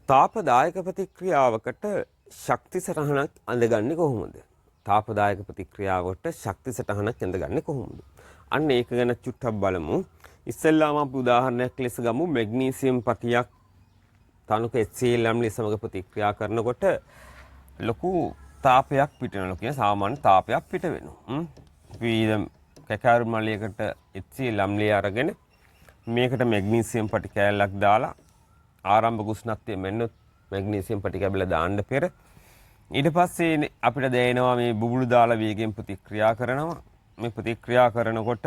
තාපදායක ප්‍රතික්‍රියාවකට ශක්ති සටහනක් අඳගන්නේ කොහොමද? තාපදායක ප්‍රතික්‍රියාවට ශක්ති සටහනක් අඳගන්නේ කොහොමද? අන්න ඒක ගැන චුට්ටක් බලමු. ඉස්සෙල්ලාම අපි උදාහරණයක් ලෙස ගමු මැග්නීසියම් පටියක් තනුක HCl අම්ලය සමග ප්‍රතික්‍රියා කරනකොට ලොකු තාපයක් පිට වෙනවා කියන සාමාන්‍ය තාපයක් පිට වෙනවා. අපි කැකාරු මලයකට HCl අම්ලය අරගෙන මේකට මැග්නීසියම් පටි කෑල්ලක් දාලා ආරම්භක උෂ්ණත්වය මෙන්න මැග්නීසියම් පටි කැබල දාන්න පෙර ඊට පස්සේ අපිට දැනෙනවා මේ බුබුලු දාලා වේගයෙන් ප්‍රතික්‍රියා කරනවා. මේ ප්‍රතික්‍රියා කරනකොට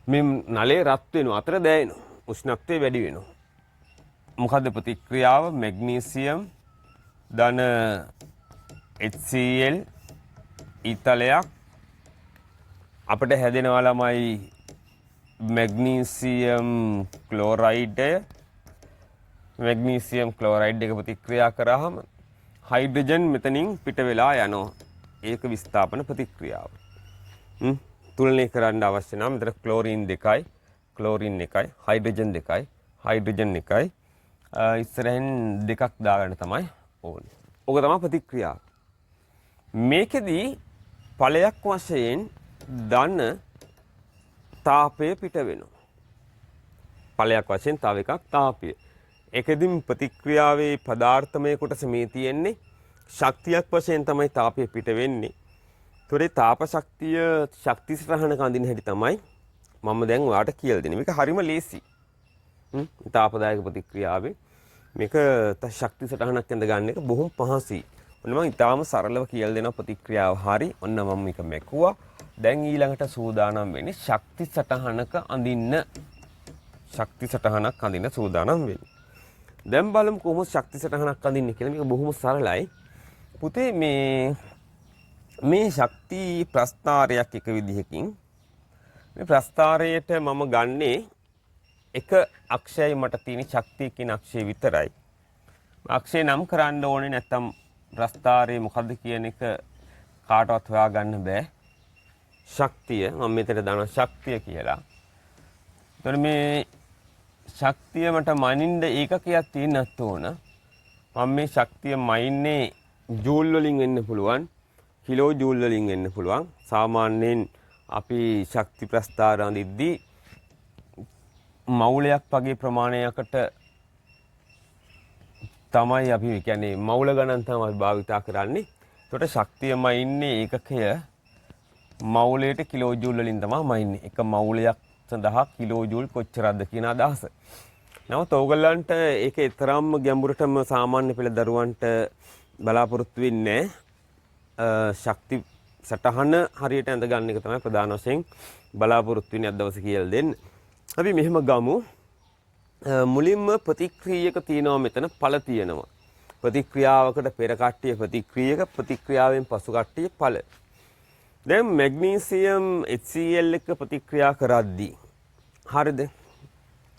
මේ නලයේ රත් වෙනවා අතර දැනෙනවා. උෂ්ණත්වය වැඩි වෙනවා. මොකද්ද ප්‍රතික්‍රියාව? මැග්නීසියම් ධන HCl ඊතලයක් අපිට හැදෙනවා ළමයි මැග්නීසියම් ක්ලෝරයිඩය. මැග්නීසියම් ක්ලෝරයිඩ් එක ප්‍රතික්‍රියා කරාම හයිඩ්‍රජන් මෙතනින් පිට වෙලා යනවා. ඒක විස්ථාපන ප්‍රතික්‍රියාව. තුලනය කරන්න අවශ්‍ය නම් මෙතන ක්ලෝරින් 2යි, ක්ලෝරින් 1යි, හයිඩ්‍රජන් 2යි, හයිඩ්‍රජන් 1යි ඉස්සරහින් දෙකක් දාගන්න තමයි ඕනේ. ඕක තමයි ප්‍රතික්‍රියාව. මේකෙදී ඵලයක් වශයෙන් ධන තාපය පිට වෙනවා. ඵලයක් වශයෙන් තව එකක් තාපය. ඒකෙදිම ප්‍රතික්‍රියාවේ පදාර්ථමය කොටස මේ තියෙන්නේ ශක්තියක් වශයෙන් තමයි තාපය පිට වෙන්නේ. ඒතොරේ තාප ශක්තිය ශක්ති සටහනක අඳින හැටි තමයි මම දැන් ඔයාලට කියලා දෙන්නේ. මේක හරිම ලේසි. තාපදායක ප්‍රතික්‍රියාවේ මේක ශක්ති සටහනක් ඇඳ ගන්න එක බොහොම පහසුයි. ඔන්න මම ඊටාම සරලව කියලා දෙන ප්‍රතික්‍රියාව හරි. ඔන්න මම මේක මෙකුවා. දැන් ඊළඟට සූදානම් වෙන්නේ ශක්ති සටහනක අඳින්න. ශක්ති සටහනක් අඳින්න සූදානම් වෙන්නේ. දැන් බලමු කොහොමද ශක්ති සටහනක් අඳින්නේ කියලා. මේක බොහොම සරලයි. පුතේ මේ ශක්ති ප්‍රස්ථාරයක් එක විදිහකින් මේ ප්‍රස්ථාරයට මම ගන්නේ එක අක්ෂයයි මට තියෙන ශක්තිය කියන අක්ෂය විතරයි. අක්ෂය නම් කරන්න ඕනේ නැත්තම් ප්‍රස්ථාරයේ මොකද්ද කියන එක කාටවත් හොයාගන්න බෑ. ශක්තිය මම මෙතන දාන ශක්තිය කියලා. එතකොට මේ ශක්තිය මට මනින්න ඒකකයක් තියෙන්නත් ඕන. මම මේ ශක්තිය මයින්නේ ජූල් වලින් වෙන්න පුළුවන්, කිලෝ ජූල් වලින් වෙන්න පුළුවන්. සාමාන්‍යයෙන් අපි ශක්ති ප්‍රස්ථාර අඳිද්දී මවුලයක් වගේ ප්‍රමාණයකට තමයි අපි කියන්නේ මවුල ගණන් තමයි භාවිතා කරන්නේ. ඒකට ශක්තියම ඉන්නේ ඒකකය මවුලයට කිලෝ ජූල් වලින් තමයි මයින්නේ. එක මවුලයක් සඳහා කිලෝ ජූල් කොච්චරද කියන අදහස. නමුත් ඕගොල්ලන්ට ඒක තරම්ම ගැඹුරටම සාමාන්‍ය පෙළ දරුවන්ට බලාපොරොත්තු වෙන්නේ ශක්ති සටහන හරියට ඇඳ ගන්න එක තමයි ප්‍රධාන වශයෙන් බලාපොරොත්තු වෙන්නේ අද දවසේ කියලා දෙන්න. අපි මෙහෙම ගමු. මුලින්ම ප්‍රතික්‍රියක තියෙනවා මෙතන ඵල තියෙනවා. ප්‍රතික්‍රියාවකට පෙර කට්ටිය ප්‍රතික්‍රියක ප්‍රතික්‍රියාවෙන් පසු කට්ටිය ඵල. දැන් මැග්නීසියම් HCl එක ප්‍රතික්‍රියා කරද්දී හරිද?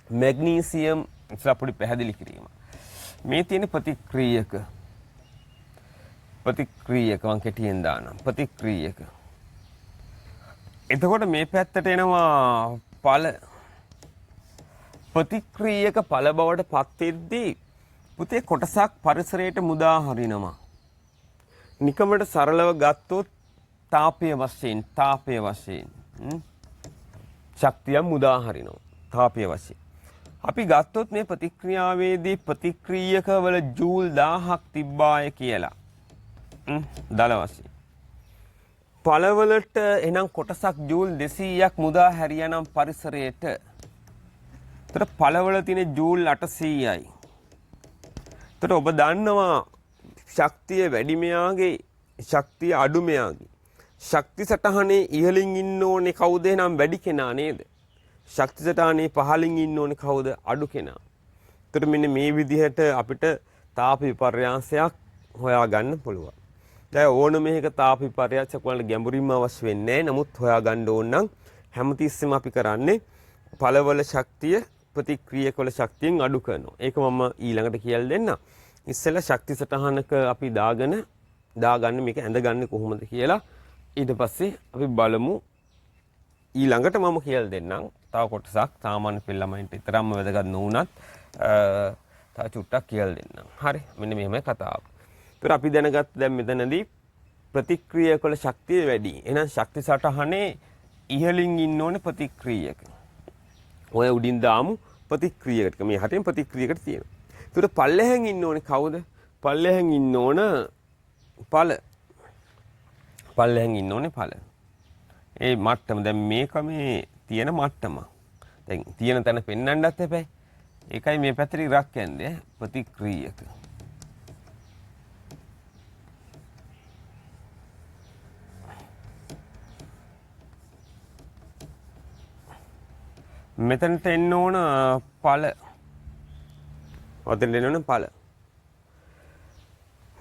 මැග්නීසියම් ඉස්සර පොඩි පැහැදිලි කිරීම. මේ තියෙන ප්‍රතික්‍රියක මම කෙටියෙන් දානම් ප්‍රතික්‍රියක. එතකොට මේ පැත්තට එනවා ඵල. ප්‍රතික්‍රියක ඵල බවට පත් වෙද්දී පුතේ කොටසක් පරිසරයට මුදා හරිනවා. නිකමට සරලව ගත්තොත් තාපය වශයෙන් ශක්තිය මුදා හරිනවා. තාපය වශයෙන්. අපි ගත්තොත් මේ ප්‍රතික්‍රියාවේදී ප්‍රතික්‍රියක වල ජූල් 1000ක් තිබ්බාය කියලා. දල වශයෙන්. ඵලවලට එනම් කොටසක් ජූල් 200ක් මුදා හැරියානම් පරිසරයට. ඒතර ඵලවල තියෙන ජූල් 800යි. ඒතර ඔබ දන්නවා ශක්තිය වැඩි මෙයාගේ ශක්තිය අඩු මෙයාගේ. ශක්ති සටහනේ ඉහළින් ඉන්න ඕනේ කවුද නම් වැඩි කෙනා නේද? ශක්ති සටහනේ පහළින් ඉන්න ඕනේ කවුද? අඩු කෙනා. ඒතර මෙන්න මේ විදිහට අපිට තාප විපර්යාසයක් හොයාගන්න පුළුවන්. දැන් ඕන මේක තාප විපර්යාසයක් වලට ගැඹුරින්ම අවශ්‍ය වෙන්නේ නැහැ. නමුත් හොයාගන්න ඕන නම් හැමතිස්සෙම අපි කරන්නේ ඵලවල ශක්තිය ප්‍රතික්‍රියකවල ශක්තියෙන් අඩු කරනවා. ඒක මම ඊළඟට කියලා දෙන්නම්. ඉස්සෙල්ලා ශක්ති සටහනක අපි දාගන්න මේක ඇඳගන්නේ කොහොමද කියලා. ඊට පස්සේ අපි බලමු ඊළඟට මම කියලා දෙන්නම්. තව කොටසක් සාමාන්‍ය පෙළ ළමයින්ට තරම්ම වැදගත් නොවුනත් තව චුට්ටක් කියලා දෙන්නම්. හරි. මෙන්න මෙහෙමයි කතාව. ඒතර අපි දැනගත්ත දැන් මෙතනදී ප්‍රතික්‍රියා කළ ශක්තිය වැඩි. එහෙනම් ශක්ති සටහනේ ඉහළින් ඉන්න ඕනේ ප්‍රතික්‍රියක. ඔය උඩින් දාමු ප්‍රතික්‍රියකට. මේ හතෙන් ප්‍රතික්‍රියකට තියෙනවා. ඒතර පල්ලෙහෙන් ඉන්න ඕනේ කවුද? පල්ලෙහෙන් ඉන්න ඕන පළ. පල්ලෙහෙන් ඉන්න ඕනේ පළ. ඒ මට්ටම දැන් මේක මේ තියෙන මට්ටම. දැන් තියෙන තැන පෙන්වන්නත් එපැයි. ඒකයි මේ පැත්තට ඉරක් යන්නේ ප්‍රතික්‍රියක. මෙතනට එන්න ඕන ඵල. ඔතෙන් එන්න ඕන ඵල.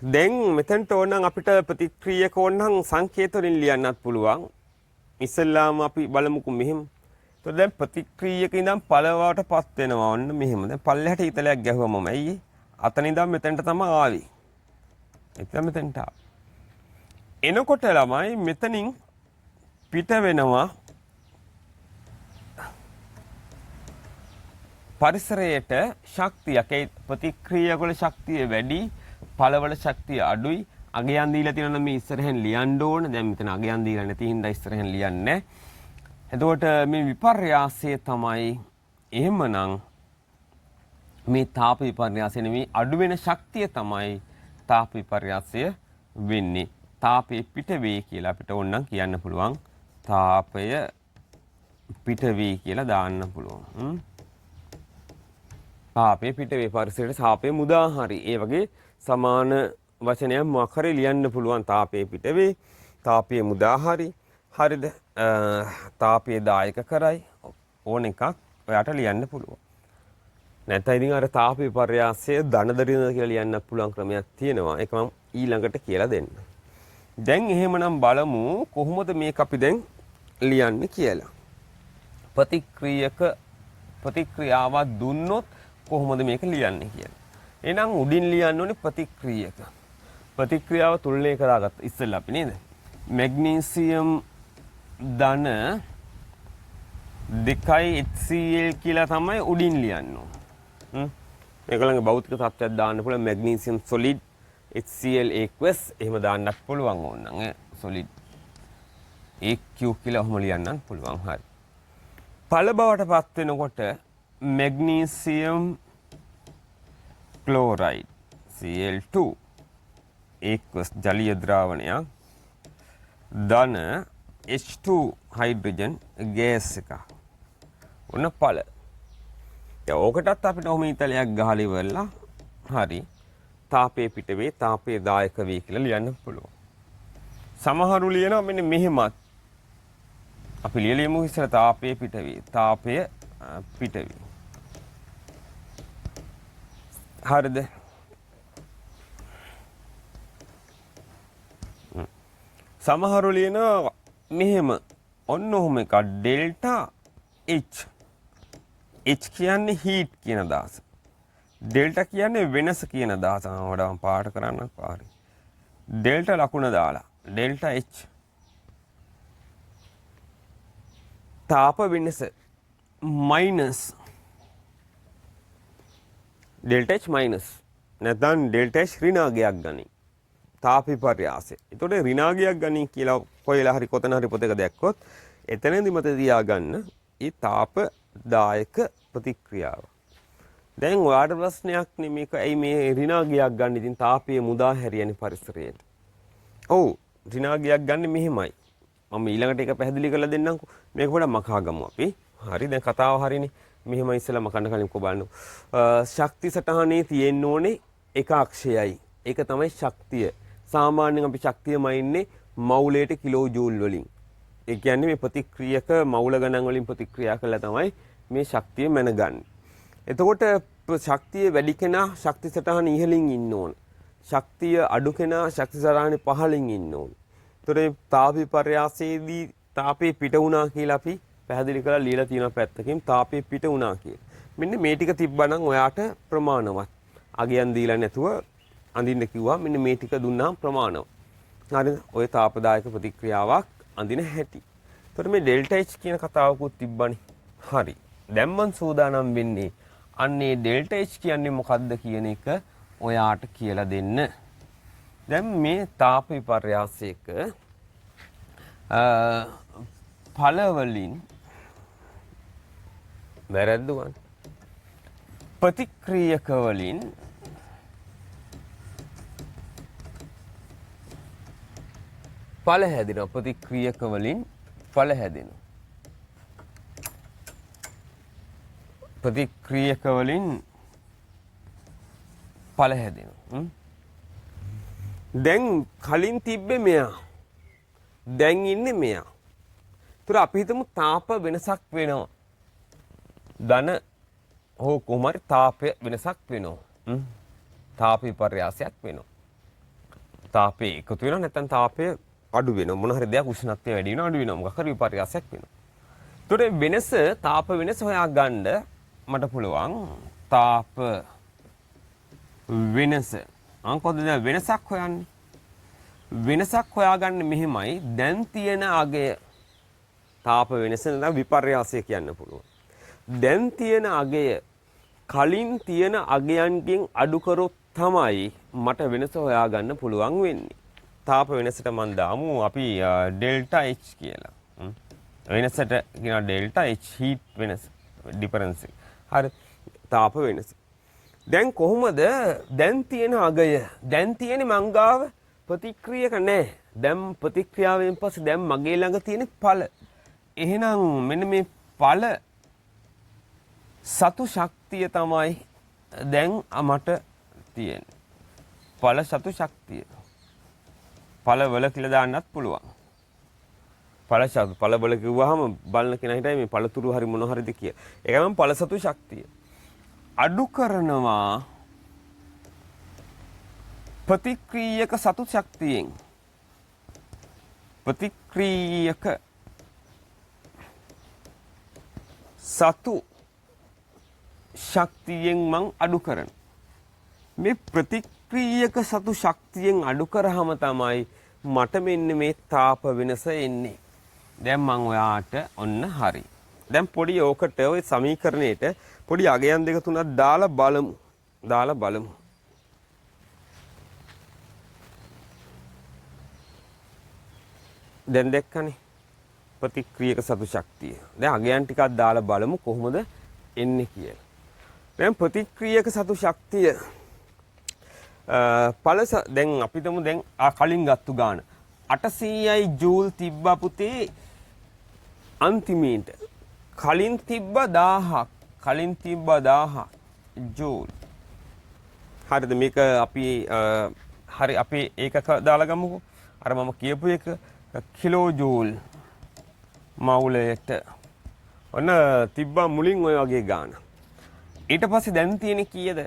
දැන් මෙතනට ඕන නම් අපිට ප්‍රතික්‍රියක ඕන නම් සංකේත වලින් ලියන්නත් පුළුවන්. ඉස්සෙල්ලාම අපි බලමුකෝ මෙහෙම. එතකොට දැන් ප්‍රතික්‍රියක ඉඳන් ඵල වලටපත් වෙනවා ඔන්න මෙහෙම. දැන් පල්ලෙහාට ඊතලයක් ගැහුවමම ඇයි? අතන ඉඳන් මෙතනට තමයි ආවේ. එතන මෙතනට ආවා. එනකොට ළමයි මෙතනින් පිට වෙනවා පරිසරයට ශක්තියක්. ඒ ප්‍රතික්‍රියා වල ශක්තිය වැඩි, ඵලවල ශක්තිය අඩුයි. අගයන් දීලා තියෙනවා නම් මේ ඉස්සරහෙන් ලියන්න ඕන. දැන් මෙතන අගයන් දීලා නැති හින්දා ඉස්සරහෙන් ලියන්නේ. එතකොට මේ විපර්යාසය තමයි එහෙමනම් මේ තාප විපර්යාසය නෙමෙයි අඩු වෙන ශක්තිය තමයි තාප විපර්යාසය වෙන්නේ. තාපේ පිට වේ කියලා අපිට ඕනනම් කියන්න පුළුවන්. තාපය පිට වේ කියලා දාන්න පුළුවන්. තාපය පිට වේ පරිසරයට තාපය මුදා හරි. ඒ වගේ සමාන වචනයක් මොකක් හරි ලියන්න පුළුවන්. තාපය පිට වේ, තාපය මුදා හරි. හරිද? තාපය දායක කරයි. ඕන එකක් ඔයාට ලියන්න පුළුවන්. නැත්නම් ඉතින් අර තාප විපර්යාසය ධනදරිනද කියලා ලියන්න පුළුවන් ක්‍රමයක් තියෙනවා. ඒක මම ඊළඟට කියලා දෙන්න. දැන් එහෙමනම් බලමු කොහොමද මේක අපි දැන් ලියන්නේ කියලා. ප්‍රතික්‍රියාවක් දුන්නොත් කොහොමද මේක ලියන්නේ කියලා. එහෙනම් උඩින් ලියන්න ඕනේ ප්‍රතික්‍රියක. ප්‍රතික්‍රියාව තුලනය කරාගත්ත ඉස්සෙල්ලා අපි නේද? මැග්නීසියම් ධන 2 HCl කියලා තමයි උඩින් ලියන්න ඕන. මේගොල්ලන්ගේ භෞතික තත්ත්වයක් දාන්න පුළුවන්. මැග්නීසියම් සොලිඩ් HCl aqueous එහෙම දාන්නත් පුළුවන් ඕනනම් සොලිඩ් AQ කියලා ඔහොම ලියන්නත් පුළුවන්. හරි. පළ බවට පත් වෙනකොට මැග්නීසියම් ක්ලෝරයිඩ් Cl2 aqueous ජලීය ද්‍රාවණයක් ධන H2 හයිඩ්‍රජන් ගෑස් එක. ඔන්න පළ. දැන් ඕකටත් අපිට ඔහොම ඉතලයක් ගහලා ඉවරලා හරි තාපයේ පිට වේ, තාපයේ දායක වේ කියලා ලියන්න පුළුවන්. සමහරු ලියනවා මෙන්න මෙහෙමත්. අපි ලියලියමු ඉස්සර තාපයේ පිට වේ, තාපය පිට වේ. හරිද? සමහරු ලියනවා මෙහෙම ඔන්න ඔහොම එකක් ඩෙල්ටා H. H කියන්නේ හීට් කියන අදහස. ඩෙල්ටා කියන්නේ වෙනස කියන අදහස. වඩාම පාට කරන්න පාරි. ඩෙල්ටා ලකුණ දාලා ඩෙල්ටා H තාප වෙනස මයිනස් ඩෙල්ටා H මයිනස් නැත්නම් ඩෙල්ටා H ඍණාගයක් ගනි. තාප විපර්යාසය. ඒතකොට ඍණාගයක් ගනි කියලා කොහෙලා හරි කොතන හරි පොතක දැක්කොත් එතනදී මත තියාගන්න ඒ තාප දායක ප්‍රතික්‍රියාව. දැන් ඔයාට ප්‍රශ්නයක් නේ මේක ඇයි මේ ඍණාගයක් ගන්න ඉතින් තාපය මුදා හැරියන්නේ පරිසරයට. ඔව් ඍණාගයක් ගන්න මෙහෙමයි. මම ඊළඟට ඒක පැහැදිලි කරලා දෙන්නම්කෝ. මේක පොඩ්ඩක් මකා ගමු අපි. හරි දැන් කතාව හරිනේ. මෙහෙම ඉස්සෙල්ලා මකන්න කලින් කො බලන්න. ශක්ති සටහනේ තියෙන්න ඕනේ එක අක්ෂයයි. ඒක තමයි ශක්තිය. සාමාන්‍යයෙන් අපි ශක්තියම ඉන්නේ මවුලයට කිලෝ ජූල් වලින්. ඒ කියන්නේ මේ ප්‍රතික්‍රියක මවුල ගණන් වලින් ප්‍රතික්‍රියා කළා තමයි මේ ශක්තිය මැනගන්නේ. එතකොට ශක්තිය වැඩි කෙනා ශක්ති සටහන ඉහළින් ඉන්න ඕන. ශක්තිය අඩු කෙනා ශක්ති සටහනේ පහළින් ඉන්න ඕන. ඒතකොට තාප විපර්යාසයේදී තාපේ පිට වුණා කියලා අපි පැහැදිලි කරලා ලියලා තියෙන පැත්තකින් තාපේ පිට වුණා කියලා. මෙන්න මේ ටික තිබ්බනම් ඔයාට ප්‍රමාණවත්. අගයන් දීලා නැතුව අඳින්න කිව්වා මෙන්න මේ ටික දුන්නාම ප්‍රමාණවත්. හරිද? ඔය තාපදායක ප්‍රතික්‍රියාවක් අඳින හැටි. එතකොට මේ ඩෙල්ටා H කියන කතාවකුත් තිබ්බනේ. හරි. දැන් මම සූදානම් වෙන්නේ අන්නේ ඩෙල්ටා H කියන්නේ මොකද්ද කියන එක ඔයාට කියලා දෙන්න. දැන් මේ තාප විපර්යාසයක ඵල වලින් වැරද්දුවන් ප්‍රතික්‍රියක වලින් ඵල හැදෙනවා. ප්‍රතික්‍රියක වලින් ඵල හැදෙනවා. ප්‍රතික්‍රියක වලින් ඵල හැදෙනවා. දැන් කලින් තිබ්බේ මෙයා. දැන් ඉන්නේ මෙයා. ඒතර අපි හිතමු තාප වෙනසක් වෙනවා. ධන හෝ කුමාරි තාපය වෙනසක් වෙනවා. තාප විපර්යාසයක් වෙනවා. තාපේ එකතු වෙනවා නැත්නම් තාපය අඩු වෙනවා. මොන හරි දෙයක් උෂ්ණත්වය වැඩි වෙනවා අඩු වෙනවා. මොකක් හරි විපර්යාසයක් වෙනවා. ඒතර වෙනස තාප වෙනස හොයාගන්න මට පුළුවන් තාප වෙනස. අංකොද වෙනසක් හොයන්නේ. වෙනසක් හොයාගන්න මෙහෙමයි. දැන් තියෙන අගය තාප වෙනස නැත්නම් විපර්යාසය කියන්න පුළුවන්. දැන් තියෙන අගය කලින් තියෙන අගයන්ගෙන් අඩු කරොත් තමයි මට වෙනස හොයාගන්න පුළුවන් වෙන්නේ. තාප වෙනසට මම දාමු අපි ඩෙල්ටා H කියලා. වෙනසට කියන ඩෙල්ටා H heat වෙනස difference. හරි. තාප වෙනස. දැන් කොහොමද දැන් තියෙන අගය දැන් තියෙන මංගාව ප්‍රතික්‍රියක නැහැ. දැන් ප්‍රතික්‍රියාවෙන් පස්සේ දැන් මගේ ළඟ තියෙන ඵල. එහෙනම් මෙන්න මේ ඵල සතු ශක්තිය තමයි දැන් මට තියෙන්නේ. ඵල සතු ශක්තිය. ඵල වල කියලා දාන්නත් පුළුවන්. ඵල බල කිව්වහම බලන කෙනා හිතයි මේ ඵලතුරු හරි මොන හරිද කියලා. ඒකම ඵල සතු ශක්තිය. අඩු කරනවා ප්‍රතික්‍රියක සතු ශක්තියෙන්. ප්‍රතික්‍රියක සතු ශක්තියෙන් මං අඩු කරන. මේ ප්‍රතික්‍රියක සතු ශක්තියෙන් අඩු කරාම තමයි මට මෙන්න මේ තාප වෙනස එන්නේ. දැන් මං ඔයාට ඔන්න හරි. දැන් පොඩි ඕකට ওই සමීකරණයට පොඩි අගයන් දෙක තුනක් දාලා බලමු. දැන් දැක්කනේ ප්‍රතික්‍රියක සතු ශක්තිය. දැන් අගයන් ටිකක් දාලා බලමු කොහොමද එන්නේ කියලා. දැන් ප්‍රතික්‍රියක සතු ශක්තිය දැන් අපි තමු දැන් කලින් ගත්තු ගාන 800යි ජූල් තිබ්බා පුතේ අන්තිමේට. කලින් තිබ්බා 1000 ජූල්. හරිද මේක අපි හරි අපි ඒකක දාලා ගමුකෝ. අර මම කියපු එක කිලෝ ජූල් මවුලයට ඔන්න තිබ්බා මුලින් ඔය වගේ ගාන. ඊට පස්සේ දැන් තියෙන කීයද?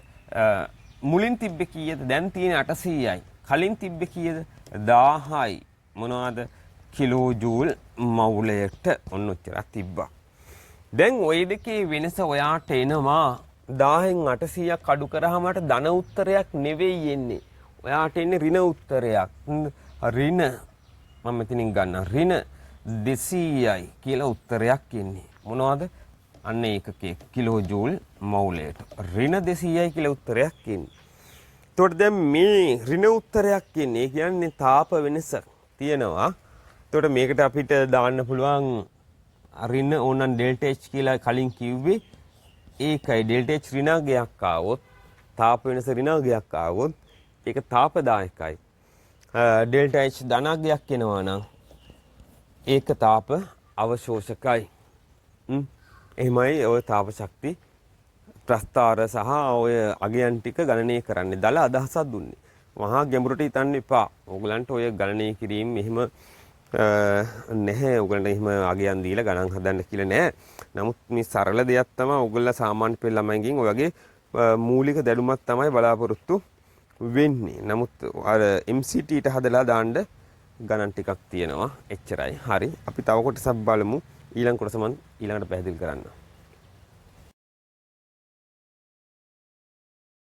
මුලින් තිබ්බේ කීයද? දැන් තියෙන 800යි. කලින් තිබ්බේ කීයද? 1000යි. මොනවද? කිලෝ ජූල් මවුලයට ඔන්න ඔච්චරක් තිබ්බා. දැන් ওই දෙකේ වෙනස ඔයාට එනවා 1000න් 800ක් අඩු කරාම මට ධන උත්තරයක් නෙවෙයි එන්නේ. ඔයාට එන්නේ ඍණ උත්තරයක්. ඍණ මම මෙතනින් ගන්න ඍණ 200යි කියලා උත්තරයක් එන්නේ. මොනවද? අන්න ඒකකේ කිලෝ ජූල් මවුලයට. ඍණ 200යි කියලා උත්තරයක් එන්නේ. එතකොට දැන් මේ ඍණ උත්තරයක් එන්නේ. ඒ කියන්නේ තාප වෙනස තියෙනවා. එතකොට මේකට අපිට දාන්න පුළුවන් ඍණ ඕනනම් ඩෙල්ටා H කියලා කලින් කිව්වේ. ඒකයි ඩෙල්ටා H ඍණාගයක් ආවොත් තාප වෙනස ඍණාගයක් ආවොත් ඒක තාපදායකයි. ඩෙල්ටා H ධනාගයක් එනවා නම් ඒක තාප අවශෝෂකයි. එහෙමයි ඔය තාප ශක්ති ප්‍රස්ථාර සහ ඔය අගයන් ටික ගණනය කරන්නේ. දල අදහසක් දුන්නේ. මහා ගැඹුරට හිතන්න එපා. ඕගලන්ට ඔය ගණනය කිරීම එහෙම නැහැ. ඕගලන්ට එහෙම අගයන් දීලා ගණන් හදන්න කියලා නැහැ. නමුත් මේ සරල දෙයක් තමයි ඕගොල්ලෝ සාමාන්‍ය පෙළ ළමයින්ගෙන් ඔය වගේ මූලික දැනුමක් තමයි බලාපොරොත්තු වෙන්නේ. නමුත් අර MCT ට හදලා දාන්න ගණන් ටිකක් තියෙනවා. එච්චරයි. හරි. අපි තව කොටසක් බලමු. ඊළඟ කොටස මම ඊළඟට පැහැදිලි කරන්නම්.